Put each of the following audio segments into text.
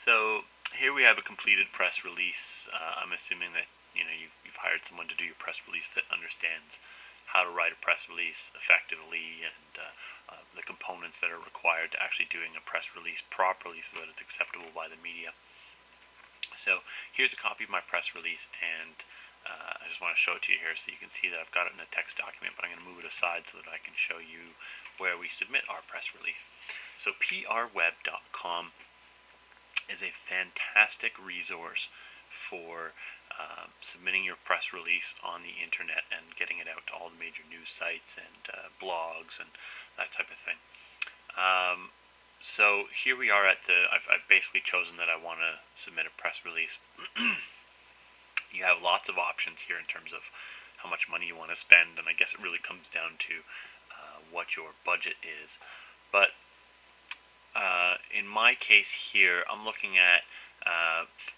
So here we have a completed press release. I'm assuming that you've hired someone to do your press release that understands how to write a press release effectively and the components that are required to actually doing a press release properly so that it's acceptable by the media. So here's a copy of my press release, and I just want to show it to you here so you can see that I've got it in a text document, but I'm going to move it aside so that I can show you where we submit our press release. So prweb.com is a fantastic resource for submitting your press release on the internet and getting it out to all the major news sites and blogs and that type of thing. So here we are at I've basically chosen that I want to submit a press release. You have lots of options here in terms of how much money you want to spend, and I guess it really comes down to what your budget is. But in my case here, I'm looking at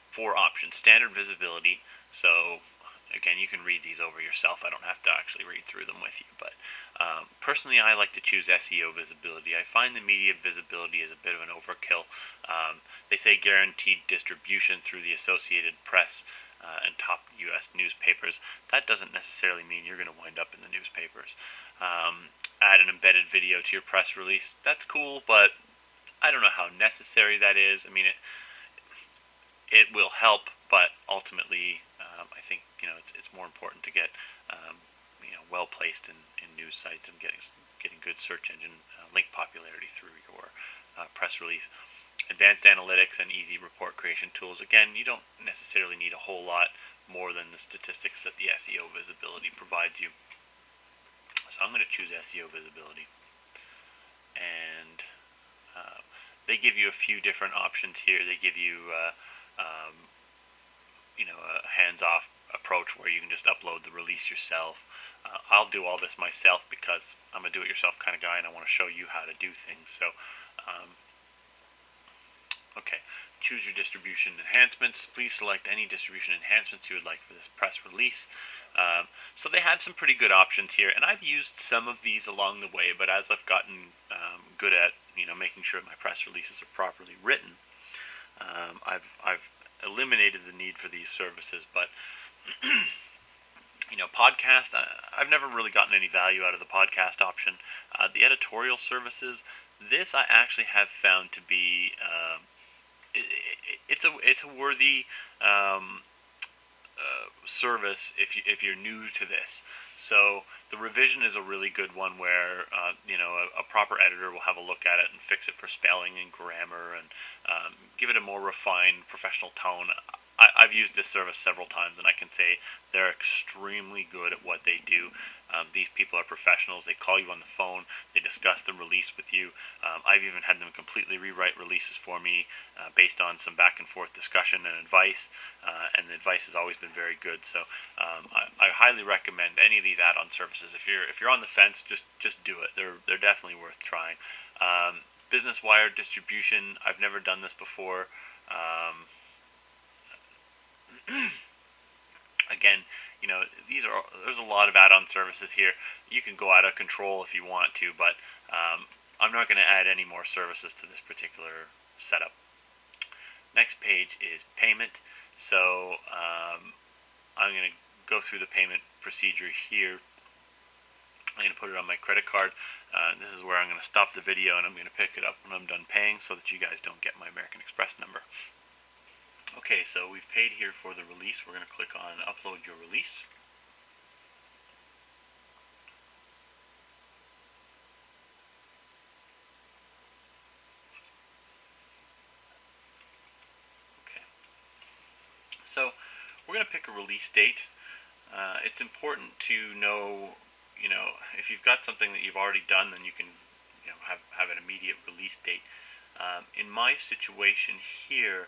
4 options. Standard visibility. So again, you can read these over yourself. I don't have to actually read through them with you. But personally, I like to choose SEO visibility. I find the media visibility is a bit of an overkill. They say guaranteed distribution through the Associated Press and top U.S. newspapers. That doesn't necessarily mean you're going to wind up in the newspapers. Add an embedded video to your press release. That's cool, but I don't know how necessary that is. I mean, it will help, but ultimately, I think it's more important to get well placed in news sites and getting good search engine link popularity through your press release. Advanced analytics and easy report creation tools. Again, you don't necessarily need a whole lot more than the statistics that the SEO visibility provides you. So I'm going to choose SEO visibility, and they give you a few different options here. They give you a hands-off approach where you can just upload the release yourself. I'll do all this myself because I'm a do-it-yourself kind of guy, and I want to show you how to do things. So okay, choose your distribution enhancements. Please select any distribution enhancements you would like for this press release. So they have some pretty good options here, and I've used some of these along the way, but as I've gotten good at making sure my press releases are properly written, I've eliminated the need for these services. But podcast, I've never really gotten any value out of the podcast option. The editorial services, this I actually have found to be it's a worthy service if you're new to this. So the revision is a really good one where a proper editor will have a look at it and fix it for spelling and grammar and give it a more refined professional tone. I've used this service several times, and I can say they're extremely good at what they do. These people are professionals. They call you on the phone. They discuss the release with you. I've even had them completely rewrite releases for me based on some back and forth discussion and advice, and the advice has always been very good. So I highly recommend any of these add-on services. If you're on the fence, just do it. They're definitely worth trying. Business Wire distribution. I've never done this before. Again, there's a lot of add-on services here. You can go out of control if you want to, but I'm not going to add any more services to this particular setup. Next page is payment. So I'm going to go through the payment procedure here. I'm going to put it on my credit card. This is where I'm going to stop the video, and I'm going to pick it up when I'm done paying so that you guys don't get my American Express number. Okay, so we've paid here for the release. We're going to click on Upload Your Release. Okay. So we're going to pick a release date. It's important to know, if you've got something that you've already done, then you can have an immediate release date. In my situation here,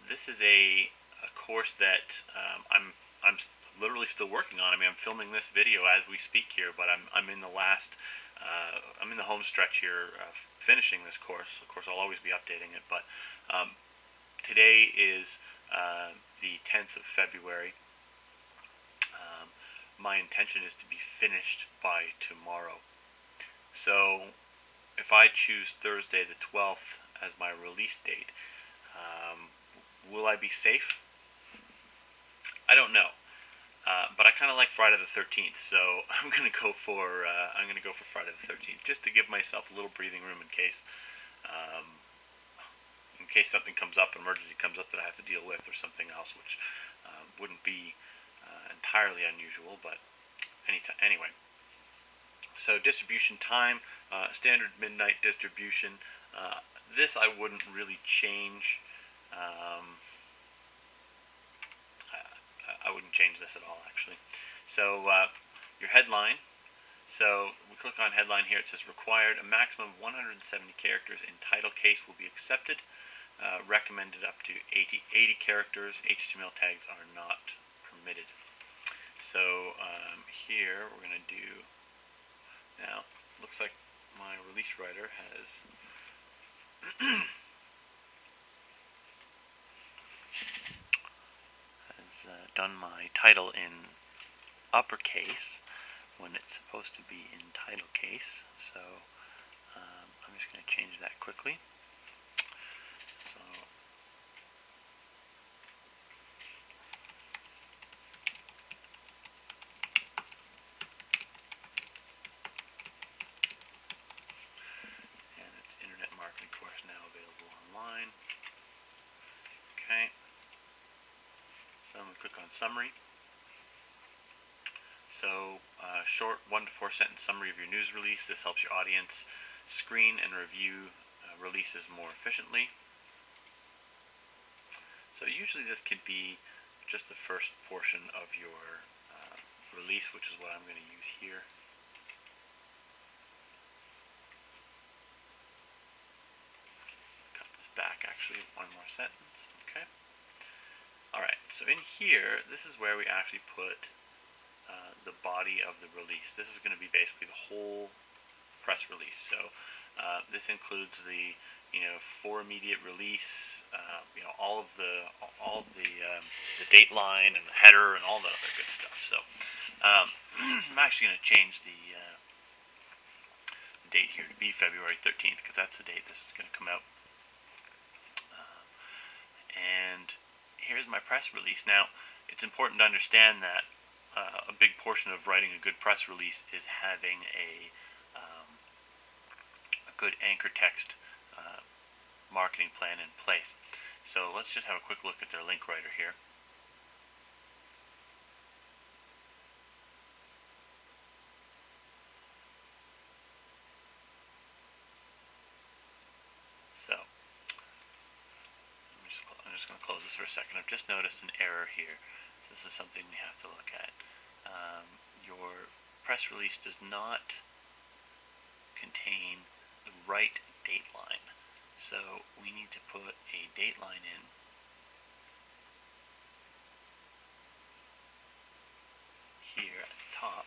this is a course that I'm literally still working on. I mean, I'm filming this video as we speak here, but I'm in the last I'm in the home stretch here, finishing this course. Of course, I'll always be updating it, but today is the 10th of February. My intention is to be finished by tomorrow. So if I choose Thursday the 12th as my release date, Will I be safe? I don't know. But I kind of like Friday the 13th, so I'm gonna go for Friday the 13th, just to give myself a little breathing room um, in case something comes up, an emergency comes up that I have to deal with, or something else, which wouldn't be entirely unusual. But anyway. So distribution time, standard midnight distribution. This I wouldn't really change. Um, I wouldn't change this at all, actually. So your headline. So we click on headline here. It says required. A maximum of 170 characters in title case will be accepted. Recommended up to 80 characters. HTML tags are not permitted. So here we're going to do. Now, looks like my release writer has done my title in uppercase when it's supposed to be in title case. So I'm just going to change that quickly. So and it's Internet Marketing Course now available online. Okay. So I'm going to click on summary. So short 1 to 4 sentence summary of your news release. This helps your audience screen and review releases more efficiently. So usually this could be just the first portion of your release, which is what I'm going to use here. Cut this back actually one more sentence. Okay. Alright, so in here, this is where we actually put the body of the release. This is going to be basically the whole press release. So this includes the for immediate release, all of the date line and the header and all the other good stuff. So I'm actually going to change the date here to be February 13th because that's the date this is going to come out. And here's my press release. Now, it's important to understand that a big portion of writing a good press release is having a good anchor text marketing plan in place. So let's just have a quick look at their link writer here. So I'm just going to close this for a second. I've just noticed an error here. So this is something we have to look at. Your press release does not contain the right date line. So we need to put a date line in here at the top.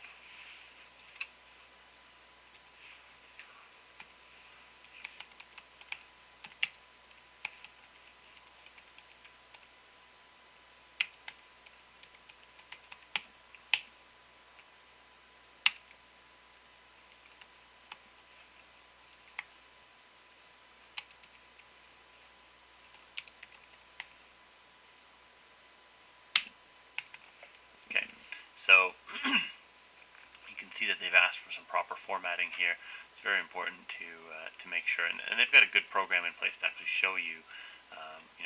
Okay, so you can see that they've asked for some proper formatting here. It's very important to make sure, and they've got a good program in place to actually show you,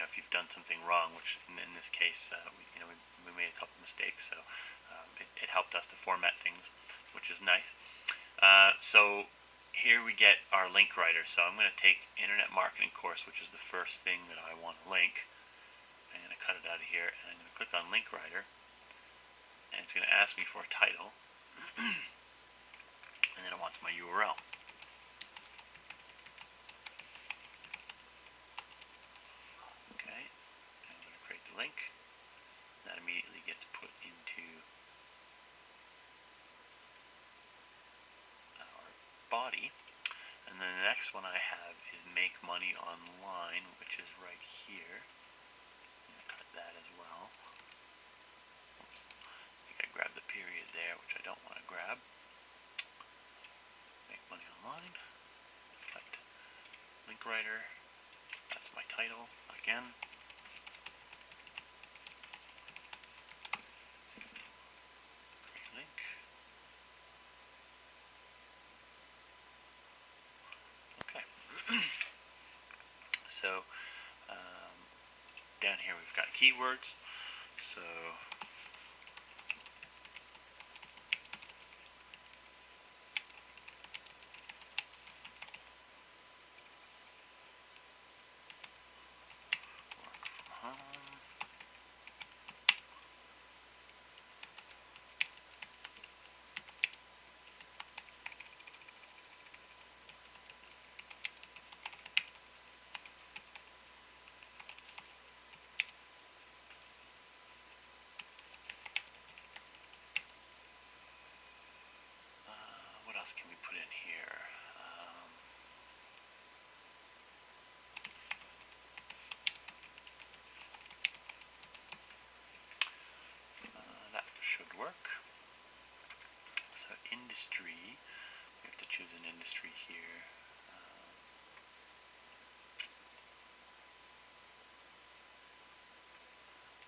if you've done something wrong. Which in this case, we made a couple mistakes, so it helped us to format things, which is nice. So here we get our link writer. So I'm going to take Internet Marketing Course, which is the first thing that I want to link. I'm going to cut it out of here, and I'm going to click on link writer. And it's going to ask me for a title, and then it wants my URL. Okay, and I'm going to create the link. That immediately gets put into our body. And then the next one I have is Make Money Online, which is right here. I'm going to cut that as well. I grab the period there, which I don't want to grab. Make Money Online. Cut link writer. That's my title. again. Create link. Okay. So down here we've got keywords. So work from home. What else can we put in here? That should work. So industry, we have to choose an industry here.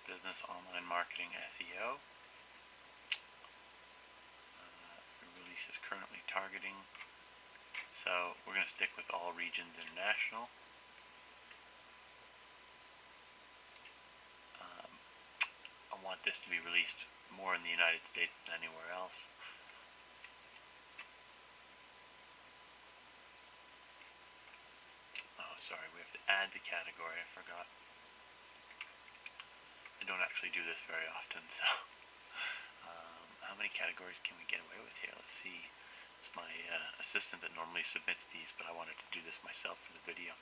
Business, online marketing, SEO. Release is currently targeting. So we're going to stick with all regions international. I want this to be released more in the United States than anywhere else. Oh, sorry, we have to add the category, I forgot. I don't actually do this very often, so how many categories can we get away with here? Let's see. It's my assistant that normally submits these, but I wanted to do this myself for the video.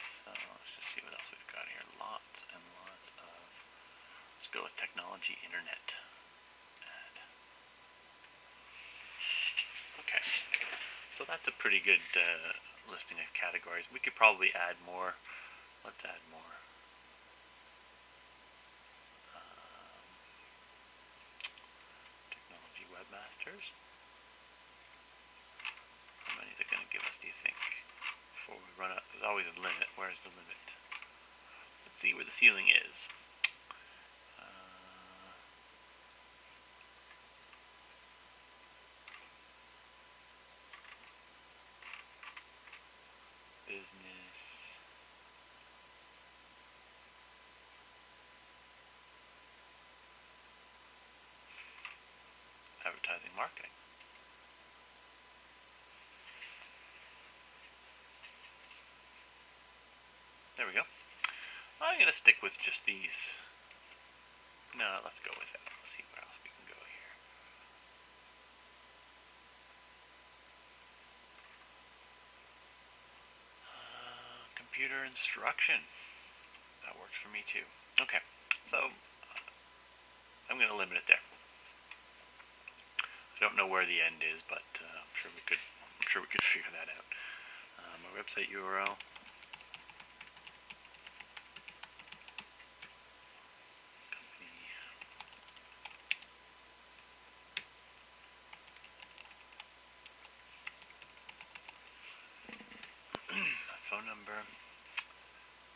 So let's just see what else we've got here. Lots and lots of, let's go with technology, internet. Add. Okay, so that's a pretty good listing of categories. We could probably add more. Let's add more. Technology webmasters. How many is it going to give us, do you think? Before we run out, there's always a limit. Where's the limit? Let's see where the ceiling is. Business. Advertising, marketing. There we go. I'm going to stick with just these. No, let's go with that. Let's see where else we can go here. Computer instruction. That works for me too. Okay, so I'm going to limit it there. I don't know where the end is, but I'm sure we could figure that out. My website URL. Phone number.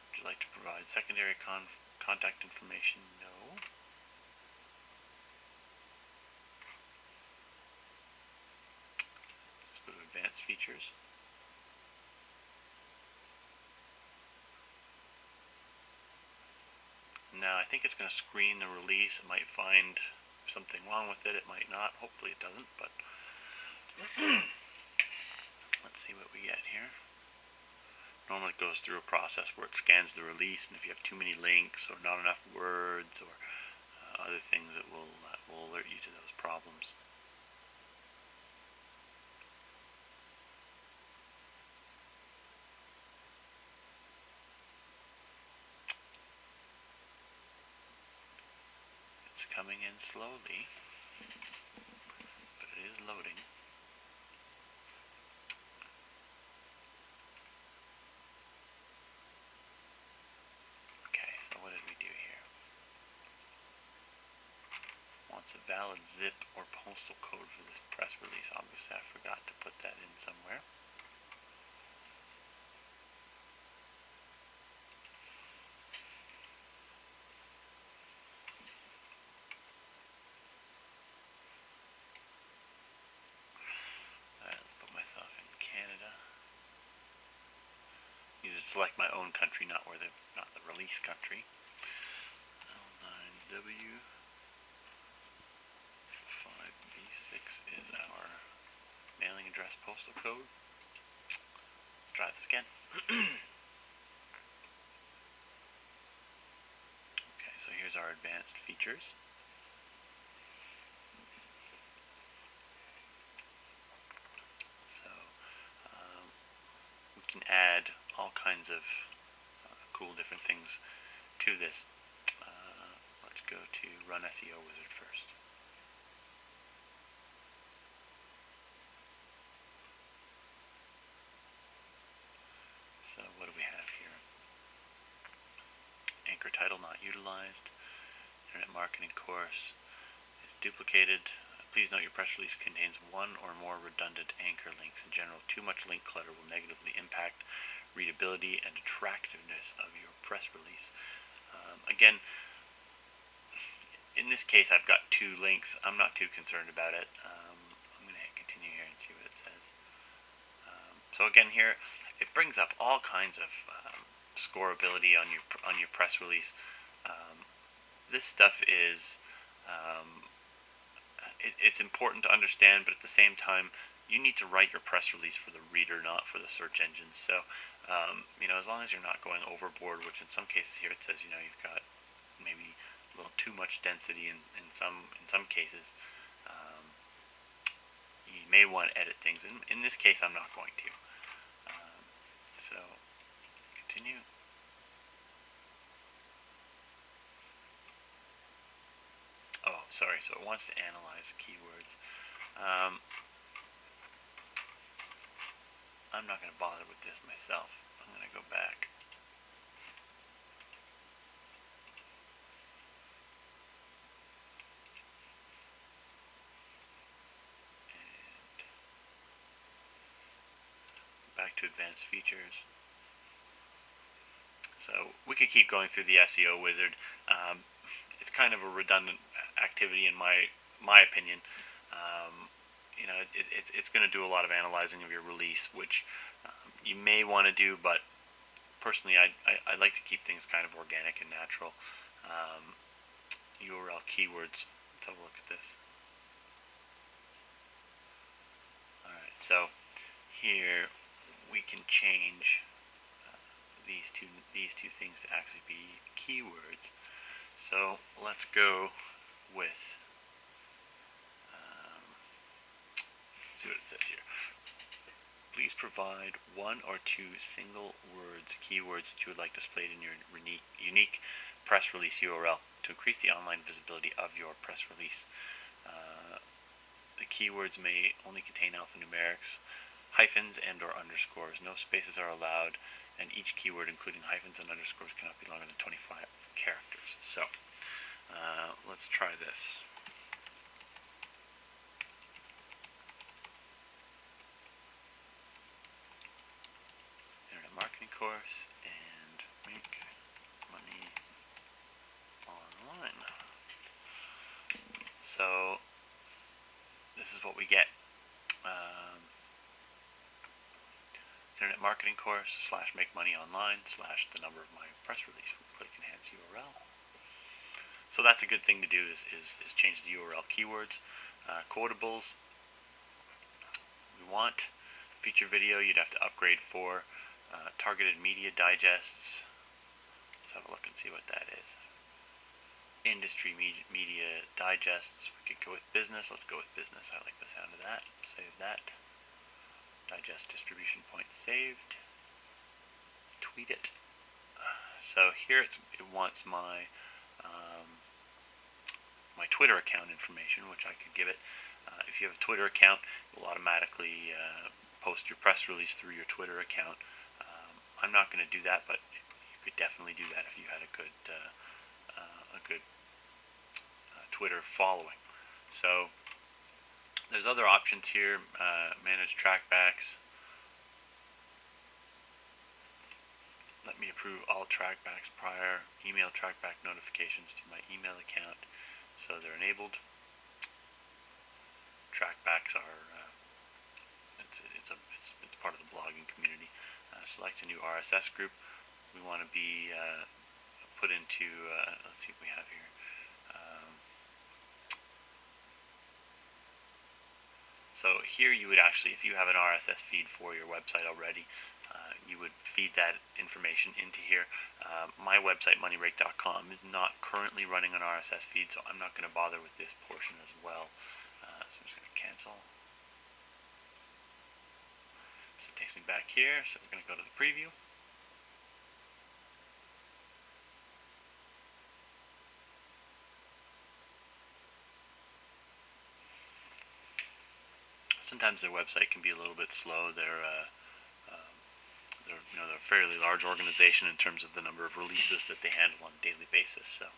Would you like to provide secondary contact information? No. Let's go to advanced features. Now I think it's going to screen the release. It might find something wrong with it. It might not. Hopefully it doesn't, but let's see what we get here. Normally it goes through a process where it scans the release, and if you have too many links or not enough words or other things, it will alert you to those problems. It's coming in slowly, but it is loading. Okay, so what did we do here? Want wants a valid zip or postal code for this press release. Obviously, I forgot to put that in somewhere. Alright, let's put myself in Canada. You just select my own country, not the release country. L9W 5B6 is our mailing address postal code. Let's try this again. Okay, so here's our advanced features. So we can add all kinds of cool different things to this. Let's go to Run SEO Wizard first. So what do we have here? Anchor title not utilized. Internet marketing course is duplicated. Please note your press release contains one or more redundant anchor links. In general, too much link clutter will negatively impact readability and attractiveness of your press release. Again, in this case, I've got 2 links. I'm not too concerned about it. I'm going to hit continue here and see what it says. So again, here it brings up all kinds of scoreability on your press release. This stuff is it's important to understand, but at the same time, you need to write your press release for the reader, not for the search engines. So, as long as you're not going overboard, which in some cases here it says, you've got maybe a little too much density in some cases, you may want to edit things. In this case, I'm not going to. So, continue. Oh, sorry, so it wants to analyze keywords. I'm not going to bother with this myself. I'm going to go back. And back to advanced features. So we could keep going through the SEO wizard. It's kind of a redundant activity in my opinion. It's going to do a lot of analyzing of your release, which you may want to do, but personally I like to keep things kind of organic and natural. URL keywords, let's have a look at this. Alright, so here we can change these two things to actually be keywords. So let's go with let's see what it says here. Please provide 1 or 2 single words, keywords that you would like displayed in your unique press release URL to increase the online visibility of your press release. The keywords may only contain alphanumerics, hyphens and or underscores. No spaces are allowed, and each keyword, including hyphens and underscores, cannot be longer than 25 characters. So, let's try this. Internet marketing course and make money online. So, this is what we get. Internet marketing course / make money online / the number of my press release. Click enhance URL. So that's a good thing to do is change the URL keywords. Quotables. We want feature video. You'd have to upgrade for targeted media digests. Let's have a look and see what that is. Industry media digests. We could go with business. Let's go with business. I like the sound of that. Save that. Digest distribution point saved. Tweet it. So here it wants my my Twitter account information, which I could give it. If you have a Twitter account, it will automatically post your press release through your Twitter account. I'm not going to do that, but you could definitely do that if you had a good Twitter following. So there's other options here. Manage trackbacks. Let me approve all trackbacks prior. Email trackback notifications to my email account, so they're enabled. Trackbacks are it's part of the blogging community. Select a new RSS group. We want to be put into. Let's see what we have here. So here you would actually, if you have an RSS feed for your website already, you would feed that information into here. My website, moneyrake.com, is not currently running an RSS feed, so I'm not going to bother with this portion as well. So I'm just going to cancel. So it takes me back here, so we're going to go to the preview. Sometimes their website can be a little bit slow. They're a fairly large organization in terms of the number of releases that they handle on a daily basis. So,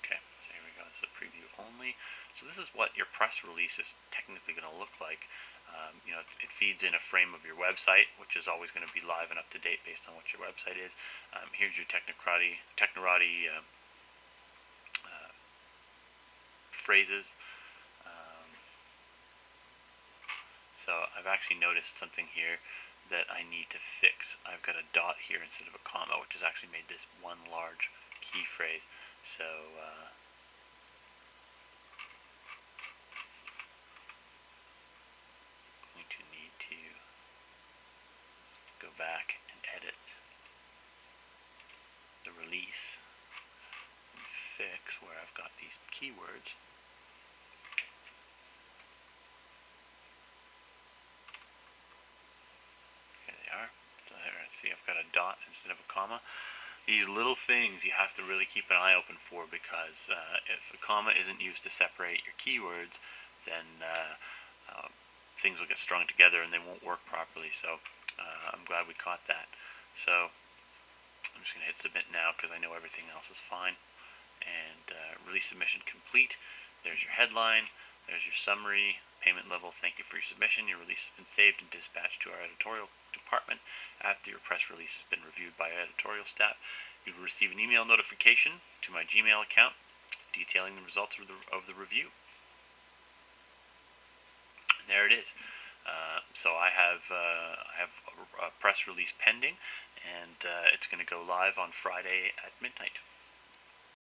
okay, so here we go. This is a preview only. So this is what your press release is technically going to look like. It feeds in a frame of your website, which is always going to be live and up to date based on what your website is. Here's your Technorati phrases. So I've actually noticed something here that I need to fix. I've got a dot here instead of a comma, which has actually made this one large key phrase. So I'm going to need to go back and edit the release and fix where I've got these keywords. So there, see, I've got a dot instead of a comma. These little things you have to really keep an eye open for, because if a comma isn't used to separate your keywords, then things will get strung together and they won't work properly. So I'm glad we caught that. So I'm just going to hit submit now because I know everything else is fine. And release submission complete. There's your headline. There's your summary. Payment level, thank you for your submission. Your release has been saved and dispatched to our editorial department. After your press release has been reviewed by our editorial staff, you will receive an email notification to my Gmail account detailing the results of the review. And there it is. So I have a press release pending, and it's going to go live on Friday at midnight.